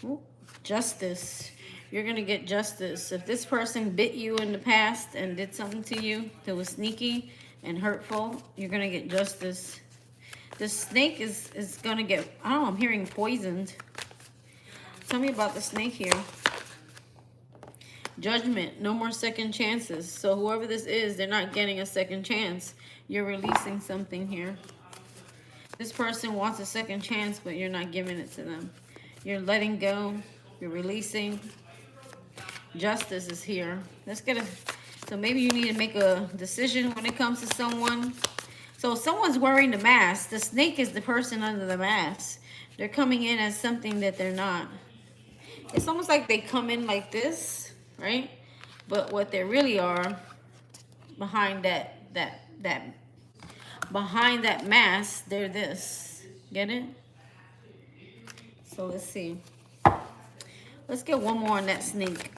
Ooh, justice. You're going to get justice. If this person bit you in the past and did something to you that was sneaky and hurtful, you're going to get justice. The snake is going to get, I don't know, I'm hearing poisoned. Tell me about the snake here. Judgment, no more second chances. So whoever this is, they're not getting a second chance. You're releasing something here. This person wants a second chance, but you're not giving it to them. You're letting go. You're releasing. Justice is here. Let's get a... So maybe you need to make a decision when it comes to someone. So someone's wearing the mask. The snake is the person under the mask. They're coming in as something that they're not. It's almost like they come in like this, right? But what they really are behind behind that mask, they're this. Get it? So let's see. Let's get one more on that snake.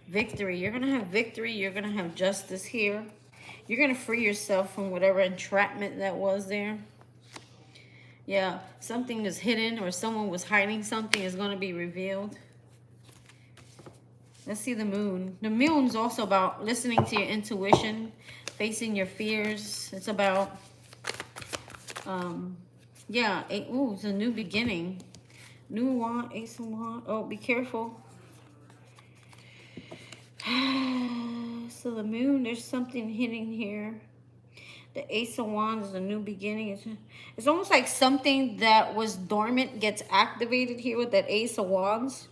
Victory. You're going to have victory. You're going to have justice here. You're going to free yourself from whatever entrapment that was there. Yeah, something is hidden or someone was hiding something is going to be revealed. Let's see the moon. The moon's also about listening to your intuition, facing your fears. It's about, yeah, it's a new beginning. New wand, ace of wand. Oh, be careful. So the moon, there's something hidden here. The ace of wands is a new beginning. It's almost like something that was dormant gets activated here with that ace of wands.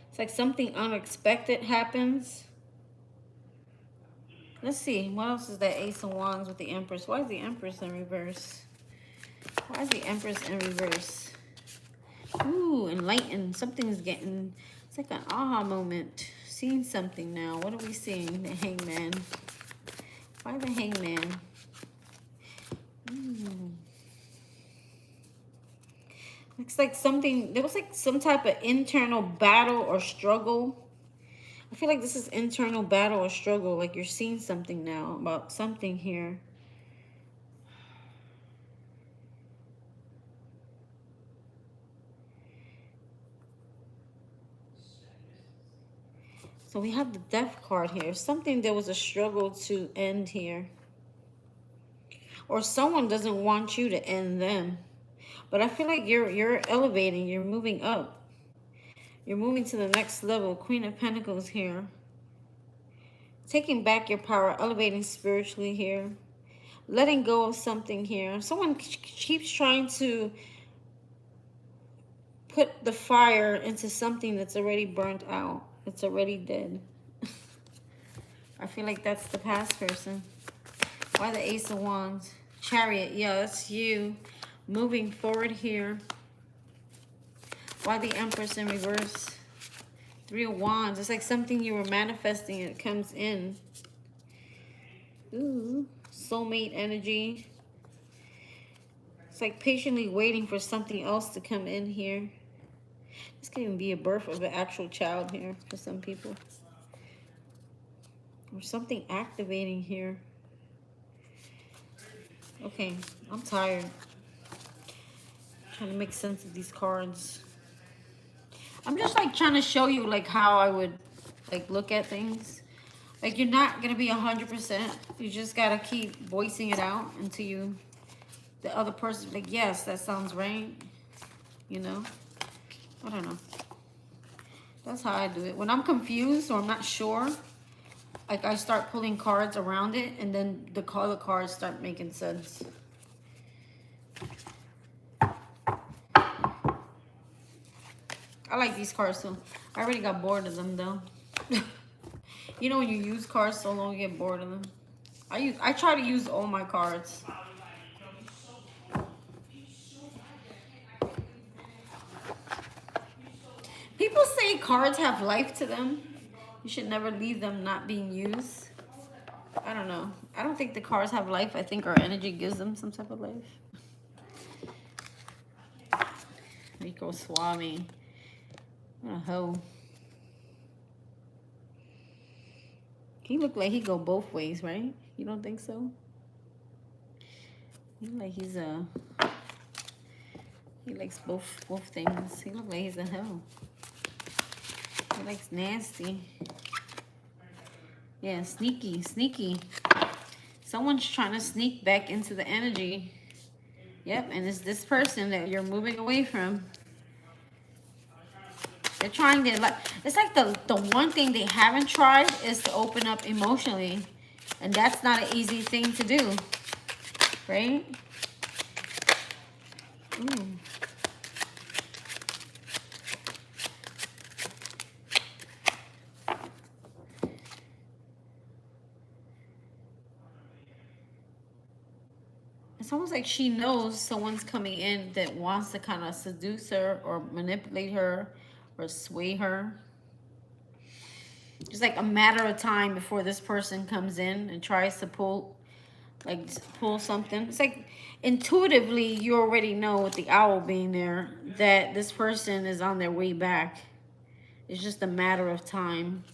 It's like something unexpected happens. Let's see. What else is that ace of wands with the empress? Why is the empress in reverse? Why is the empress in reverse? Ooh, enlightened. Something's getting... It's like an aha moment. Seeing something now. What are we seeing? The hangman. Why the hangman? Looks like something... There was like some type of internal battle or struggle. I feel like this is internal battle or struggle. Like you're seeing something now about something here. So we have the death card here. Something there was a struggle to end here. Or someone doesn't want you to end them. But I feel like you're elevating. You're moving up. You're moving to the next level. Queen of Pentacles here. Taking back your power. Elevating spiritually here. Letting go of something here. Someone keeps trying to put the fire into something that's already burnt out. It's already dead. I feel like that's the past person. Why the ace of wands? Chariot. Yeah, that's you. Moving forward here. Why the empress in reverse? Three of wands. It's like something you were manifesting and it comes in. Ooh. Soulmate energy. It's like patiently waiting for something else to come in here. This could even be a birth of an actual child here for some people. Or something activating here. Okay, I'm tired. Trying to make sense of these cards. I'm just like trying to show you like how I would like look at things. Like, you're not going to be 100%. You just got to keep voicing it out until the other person's like, yes, that sounds right. You know? I don't know. That's how I do it. When I'm confused or I'm not sure, like, I start pulling cards around it, and then the color cards start making sense. I like these cards too. I already got bored of them though. You know when you use cards so long, you get bored of them. I try to use all my cards. People say cards have life to them. You should never leave them not being used. I don't know. I don't think the cards have life. I think our energy gives them some type of life. Rico Suave. What a hoe. He look like he go both ways, right? You don't think so? He like he likes both things. He look like he's a hoe. He likes nasty. Yeah, sneaky. Someone's trying to sneak back into the energy. Yep, and it's this person that you're moving away from. They're trying to, like, it's like the one thing they haven't tried is to open up emotionally. And that's not an easy thing to do. Right? Ooh. It's almost like she knows someone's coming in that wants to kind of seduce her or manipulate her or sway her. It's like a matter of time before this person comes in and tries to pull something. It's like intuitively you already know, with the owl being there, that this person is on their way back. It's just a matter of time.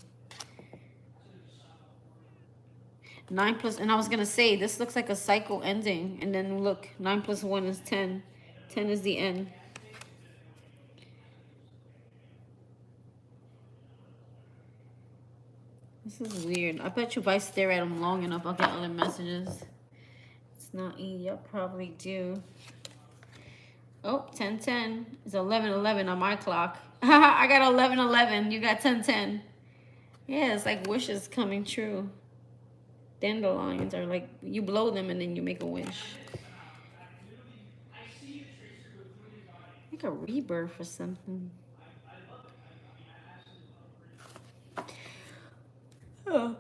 9 plus, and I was gonna say, this looks like a cycle ending, and then look, 9 plus 1 is 10. 10 is the end. This is weird. I bet you if I stare at them long enough, I'll get other messages. It's not E. Yep, probably do. Oh, 10:10. It's 11:11 on my clock. I got 11:11. You got 10:10. Yeah, it's like wishes coming true. Dandelions are like, you blow them and then you make a wish. Like a rebirth or something. Oh.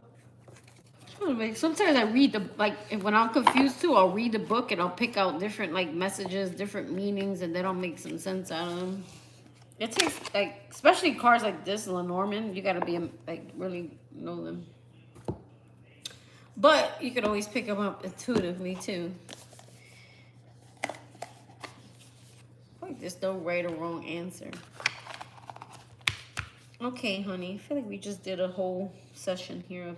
Sometimes I read the, like, when I'm confused too, I'll read the book and I'll pick out different, like, messages, different meanings, and then I'll make some sense out of them. It takes, like, especially cards like this, Lenormand, you gotta be, like, really know them. But you could always pick them up intuitively too. Like, there's no right or wrong answer. Okay, honey. I feel like we just did a whole session here of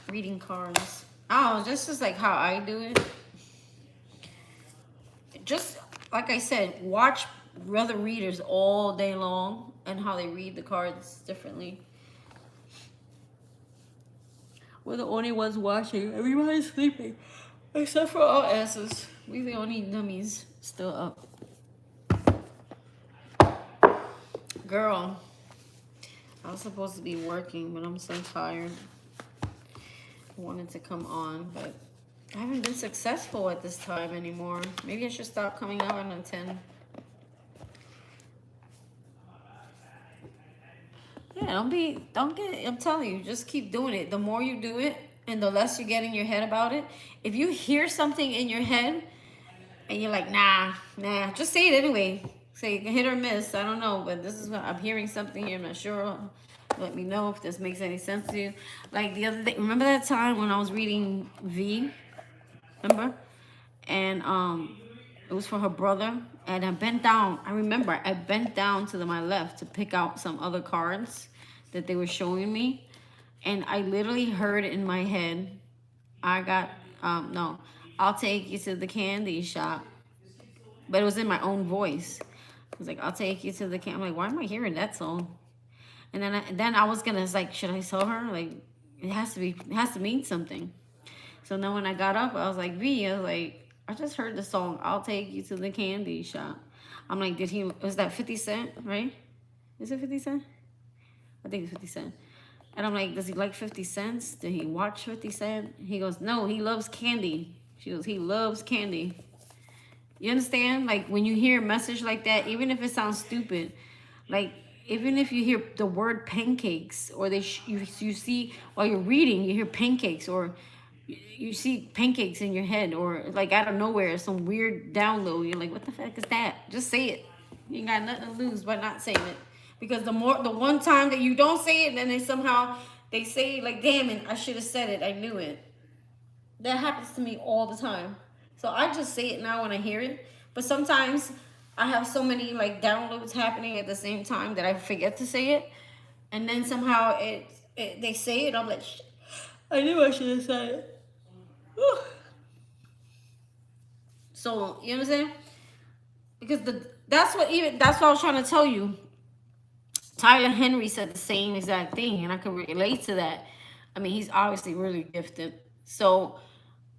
reading cards. Oh, this is like how I do it. Just like I said, watch other readers all day long and how they read the cards differently. We're the only ones watching. Everybody's sleeping. Except for our asses. We the only dummies still up. Girl, I was supposed to be working, but I'm so tired. I wanted to come on, but I haven't been successful at this time anymore. Maybe I should stop coming out on a 10. Yeah, I'm telling you, just keep doing it. The more you do it and the less you get in your head about it. If you hear something in your head and you're like, nah, just say it anyway. Say hit or miss. I don't know, but this is what I'm hearing something here. I'm not sure. Let me know if this makes any sense to you. Like the other day, remember that time when I was reading V? Remember? And it was for her brother. And I bent down. I remember I bent down to my left to pick out some other cards that they were showing me. And I literally heard in my head, I got, no, I'll take you to the candy shop. But it was in my own voice. I was like, I'll take you to the candy. I'm like, why am I hearing that song? And then I was gonna like, should I tell her? Like, it has to mean something. So then when I got up, I was like, V, I was like, I just heard the song, I'll take you to the candy shop. I'm like, was that 50 Cent, right? Is it 50 Cent? I think it's 50 Cent. And I'm like, does he like 50 cents? Did he watch 50 Cent? He goes, no, he loves candy. She goes, he loves candy. You understand? Like, when you hear a message like that, even if it sounds stupid, like, even if you hear the word pancakes, or you see, while you're reading, you hear pancakes, or you see pancakes in your head, or like out of nowhere, some weird download, you're like, what the fuck is that? Just say it. You ain't got nothing to lose by not saying it. Because the one time that you don't say it, then they say, like, damn it, I should have said it, I knew it. That happens to me all the time. So I just say it now when I hear it. But sometimes I have so many like downloads happening at the same time that I forget to say it. And then somehow they say it, I'm like, shit, I knew I should have said it. Whew. So, you know what I'm saying? Because that's what I was trying to tell you. Tyler Henry said the same exact thing, and I can relate to that. I mean, he's obviously really gifted. So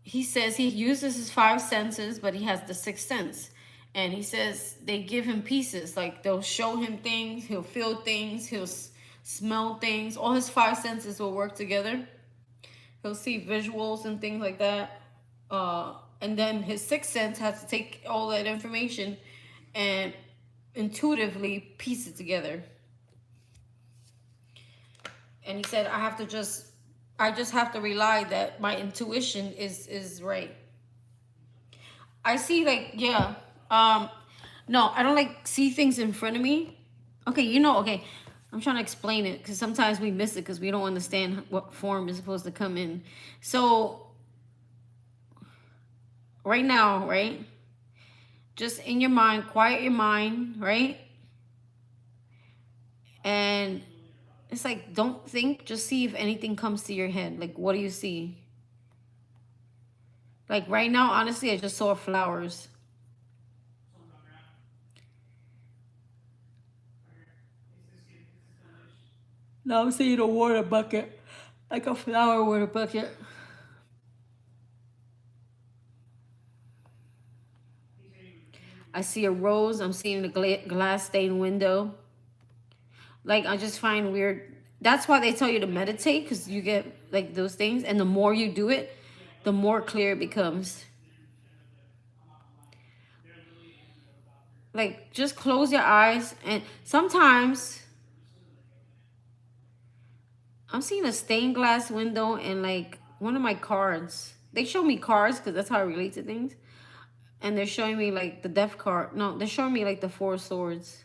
he says he uses his 5 senses, but he has the 6th sense. And he says they give him pieces. Like, they'll show him things, he'll feel things, he'll smell things. All his 5 senses will work together. He'll see visuals and things like that. And then his 6th sense has to take all that information and intuitively piece it together. And he said, I just have to rely that my intuition is right. I see, like, yeah. No, I don't like see things in front of me. Okay, okay. I'm trying to explain it because sometimes we miss it because we don't understand what form is supposed to come in. So right now, right? Just in your mind, quiet your mind, right? And it's like, don't think, just see if anything comes to your head. Like, what do you see? Like, right now, honestly, I just saw flowers. Now I'm seeing a water bucket. Like a flower water bucket. I see a rose. I'm seeing a glass stained window. Like, I just find weird. That's why they tell you to meditate, because you get like those things. And the more you do it, the more clear it becomes. Like, just close your eyes. And sometimes I'm seeing a stained glass window and like one of my cards. They show me cards because that's how I relate to things. And they're showing me like the death card. No, they're showing me like the 4 swords.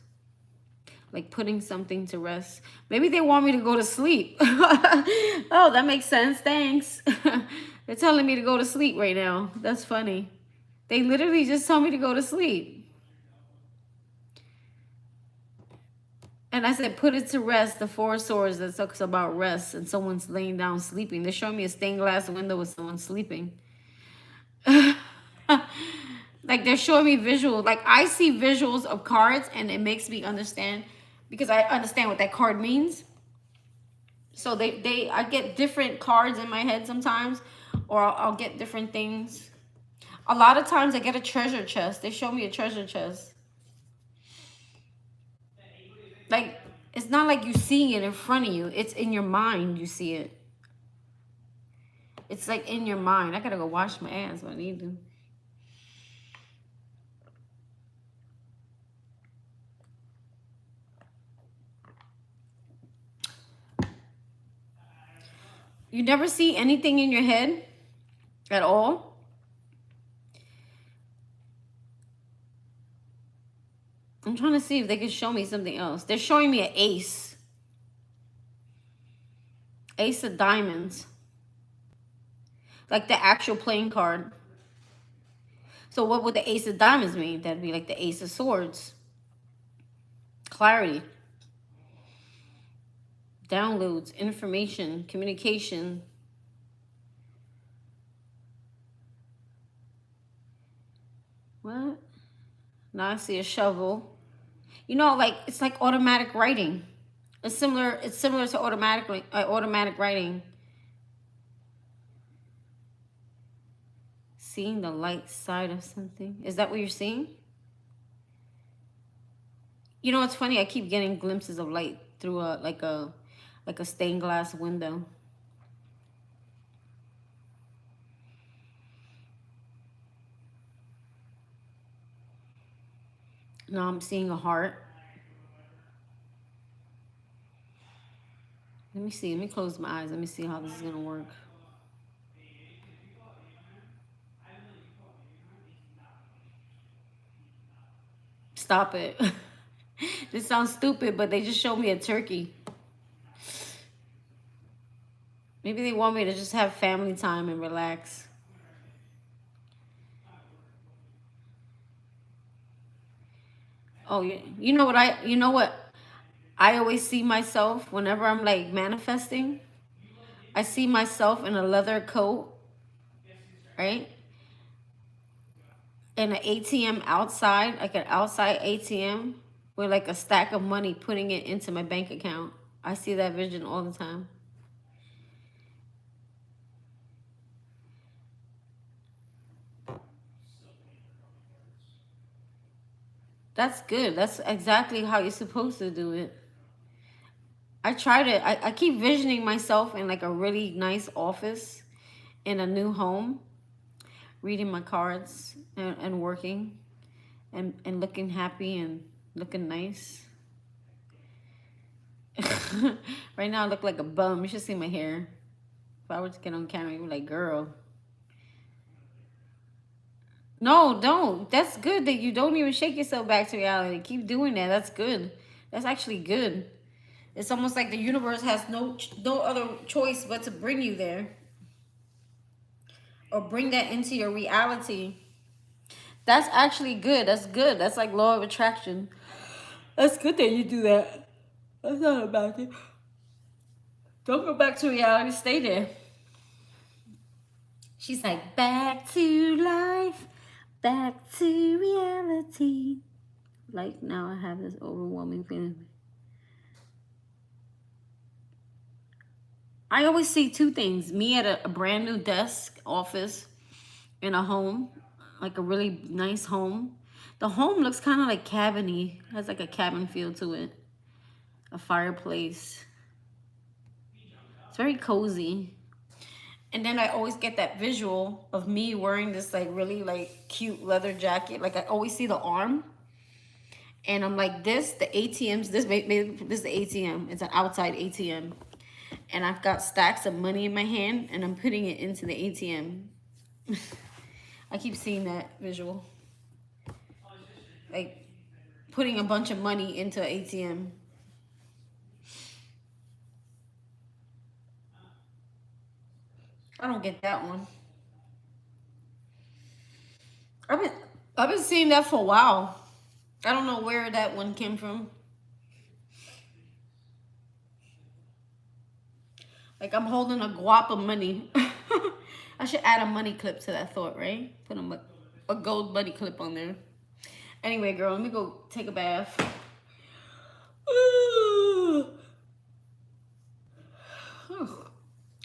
Like putting something to rest. Maybe they want me to go to sleep. Oh, that makes sense. Thanks. They're telling me to go to sleep right now. That's funny. They literally just told me to go to sleep. And I said, put it to rest. The 4 swords that talks about rest. And someone's laying down sleeping. They're showing me a stained glass window with someone sleeping. Like, they're showing me visuals. Like, I see visuals of cards and it makes me understand, because I understand what that card means. So I get different cards in my head sometimes, or I'll get different things. A lot of times I get a treasure chest. They show me a treasure chest. Like, it's not like you seeing it in front of you. It's in your mind you see it. It's like in your mind. I gotta go wash my ass when I need to. You never see anything in your head at all? I'm trying to see if they can show me something else. They're showing me an ace. Ace of diamonds. Like the actual playing card. So what would the ace of diamonds mean? That'd be like the ace of swords. Clarity. Downloads, information, communication. What? Now I see a shovel. You know, like, it's like automatic writing. It's similar to automatic writing. Seeing the light side of something. Is that what you're seeing? You know, it's funny. I keep getting glimpses of light through like a stained glass window. Now I'm seeing a heart. Let me see. Let me close my eyes. Let me see how this is going to work. Stop it. This sounds stupid, but they just showed me a turkey. Maybe they want me to just have family time and relax. Oh, you know what I always see myself whenever I'm like manifesting. I see myself in a leather coat, right? In an ATM outside, like an outside ATM with like a stack of money, putting it into my bank account. I see that vision all the time. That's good. That's exactly how you're supposed to do it. I tried it. I keep visioning myself in like a really nice office in a new home, reading my cards and working and looking happy and looking nice. Right now I look like a bum. You should see my hair. If I were to get on camera, you'd be like, girl. No, don't. That's good that you don't even shake yourself back to reality. Keep doing that. That's good. That's actually good. It's almost like the universe has no other choice but to bring you there. Or bring that into your reality. That's actually good. That's good. That's like law of attraction. That's good that you do that. That's not a bad thing. Don't go back to reality. Stay there. She's like, back to life. Back to reality. Like now I have this overwhelming feeling. I always see two things. Me at a brand new desk, office, in a home. Like a really nice home. The home looks kind of like cabin-y. Has like a cabin feel to it. A fireplace. It's very cozy. And then I always get that visual of me wearing this like really like cute leather jacket. Like I always see the arm. And I'm like this, the ATMs, this is the ATM. It's an outside ATM. And I've got stacks of money in my hand and I'm putting it into the ATM. I keep seeing that visual. Like putting a bunch of money into an ATM. I don't get that one. I've been seeing that for a while. I don't know where that one came from. Like I'm holding a guap of money. I should add a money clip to that thought, right? Put a gold money clip on there. Anyway, girl, let me go take a bath.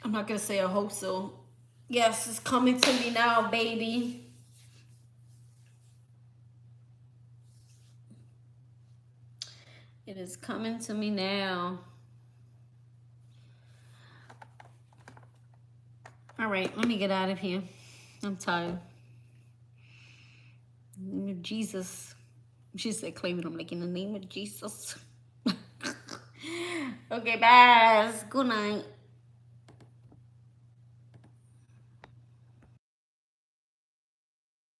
I'm not gonna say I hope so. Yes, it's coming to me now, baby. It is coming to me now. All right, let me get out of here. I'm tired. In the name of Jesus. She said, claiming I'm like, in the name of Jesus. Okay, bye. Good night.